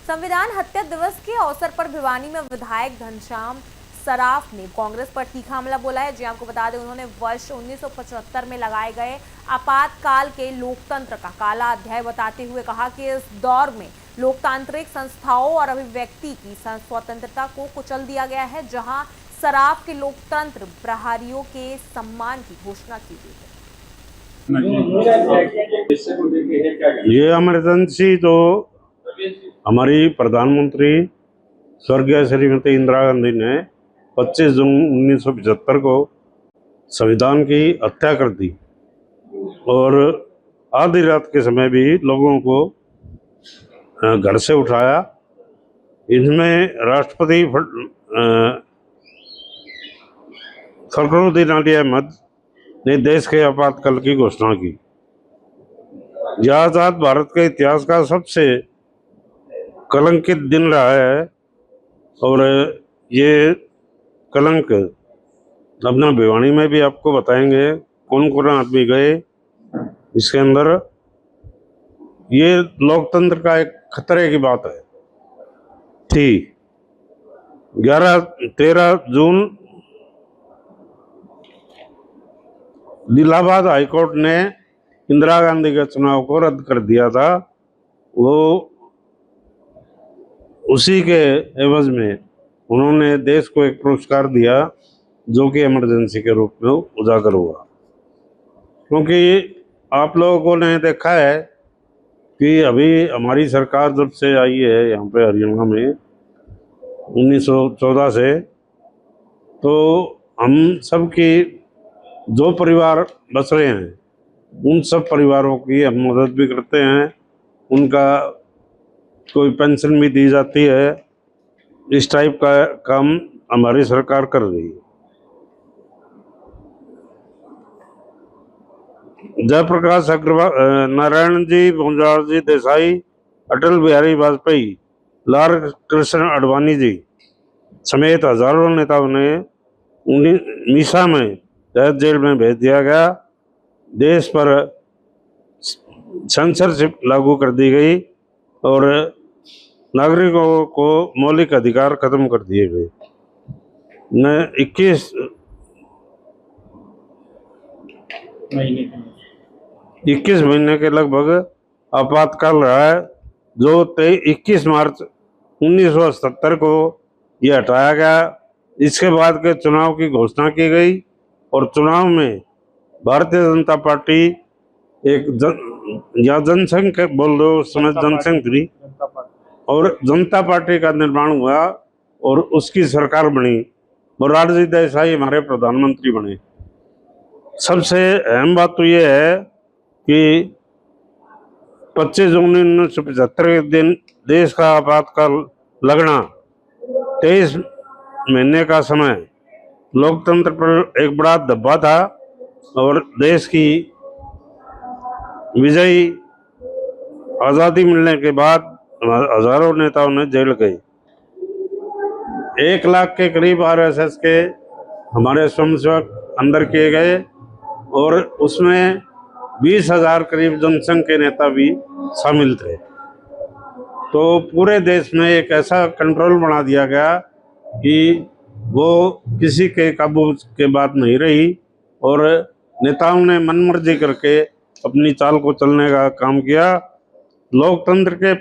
संविधान हत्या दिवस के अवसर पर भिवानी में विधायक घनश्याम सराफ ने कांग्रेस पर तीखा हमला बोला है। जी आपको बता दें, उन्होंने वर्ष 1975 में लगाए गए आपातकाल के लोकतंत्र का काला अध्याय बताते हुए कहा कि इस दौर में लोकतांत्रिक संस्थाओं और अभिव्यक्ति की स्वतंत्रता को कुचल दिया गया है, जहां सराफ के लोकतंत्र प्रहरियों के सम्मान की घोषणा की गई है। ये इमरजेंसी तो हमारी प्रधानमंत्री स्वर्गीय श्रीमती इंदिरा गांधी ने 25 जून 1975 को संविधान की हत्या कर दी और आधी रात के समय भी लोगों को घर से उठाया। इसमें राष्ट्रपति फखरुद्दीन अली अहमद ने देश के आपातकाल की घोषणा की। यह आजाद भारत के इतिहास का सबसे कलंकित दिन रहा है और ये कलंक अपना भिवानी में भी आपको बताएंगे कौन कौन आदमी गए इसके अंदर। ये लोकतंत्र का एक खतरे की बात है थी। 13 जून इलाहाबाद हाईकोर्ट ने इंदिरा गांधी के चुनाव को रद्द कर दिया था। वो उसी के एवज में उन्होंने देश को एक पुरस्कार दिया जो कि इमरजेंसी के रूप में उजागर हुआ। क्योंकि आप लोगों ने देखा है कि अभी हमारी सरकार जब से आई है यहाँ पे हरियाणा में 1914 से, तो हम सब की जो परिवार बच रहे हैं उन सब परिवारों की हम मदद भी करते हैं। उनका कोई पेंशन भी दी जाती है। इस टाइप का काम हमारी सरकार कर रही है। जयप्रकाश अग्रवाल, नारायण जी, मोरारजी जी देसाई, अटल बिहारी वाजपेयी, लाल कृष्ण आडवाणी जी समेत हजारों नेताओं ने मीसा में कैद जेल में भेज दिया गया। देश पर सेंसरशिप लागू कर दी गई और नागरिकों को मौलिक अधिकार खत्म कर दिए गए। 21 महीने के लगभग आपातकाल रहा है, जो 21 मार्च 1977 को यह हटाया गया। इसके बाद के चुनाव की घोषणा की गई और चुनाव में भारतीय जनता पार्टी एक जनसंघ बोल दो, उस समय जनसंघ थी और जनता पार्टी का निर्माण हुआ और उसकी सरकार बनी। मोरारजी देसाई हमारे प्रधानमंत्री बने। सबसे अहम बात तो ये है कि 25 जून 1975 के दिन देश का आपातकाल लगना, 23 महीने का समय लोकतंत्र पर एक बड़ा धब्बा था और देश की विजयी आज़ादी मिलने के बाद हजारों नेताओं ने जेल गए। 1 लाख के करीब आरएसएस के हमारे स्वयंसेवक अंदर किए गए और उसमें 20,000 करीब जनसंघ के नेता भी शामिल थे। तो पूरे देश में एक ऐसा कंट्रोल बना दिया गया कि वो किसी के काबू के बात नहीं रही और नेताओं ने मनमर्जी करके अपनी चाल को चलने का काम किया। लोकतंत्र के